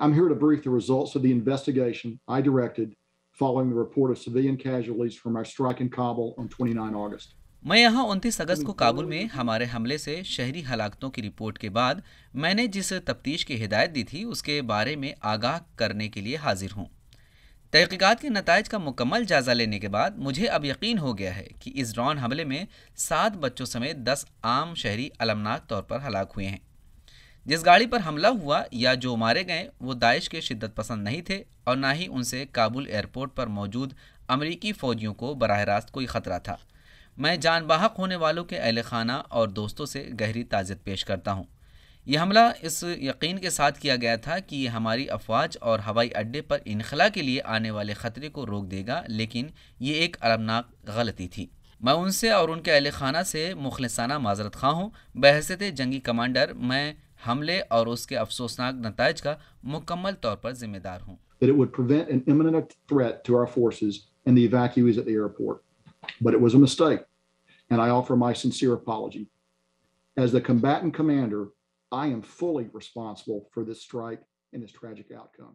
I'm here to brief the results of the investigation I directed following the report of civilian casualties from our strike in Kabul on 29 August. میں یہاں 29 اگست کو کابل میں ہمارے حملے سے شہری ہلاکتوں کی رپورٹ کے بعد میں نے جس تفتیش کی ہدایت دی تھی اس کے بارے میں آگاہ کرنے کے لیے حاضر ہوں۔ تحقیقات کے نتائج کا مکمل جائزہ لینے کے بعد مجھے اب یقین ہو گیا ہے کہ اس ڈرون حملے میں 7 بچوں سمیت 10 عام شہری المناک طور پر ہلاک ہوئے ہیں۔ جس گاڑی پر حملہ ہوا یا جو مارے گئے وہ داعش کے شدت پسند نہیں تھے اور نہ ہی ان سے کابل ایئرپورٹ پر موجود امریکی فوجیوں کو براہ راست کوئی خطرہ تھا۔ میں جان بحق ہونے والوں کے اہل خانہ اور دوستوں سے گہری تعزیت پیش کرتا ہوں۔ یہ حملہ اس یقین کے ساتھ کیا گیا تھا کہ یہ ہماری افواج اور ہوائی اڈے پر انخلا کے لیے آنے والے خطرے کو روک دے گا، لیکن یہ ایک المناک غلطی تھی۔ میں ان سے اور ان کے اہل خانہ سے مخلصانہ معذرت خواہ ہوں۔ بحیثیت جنگی کمانڈر میں حملے اور اس کے افسوسناک نتائج کا مکمل طور پر ذمہ دار ہوں۔ That it would prevent an imminent threat to our forces and the evacuees at the airport. But it was a mistake, and I offer my sincere apology. As the combatant commander, I am fully responsible for this strike and this tragic outcome.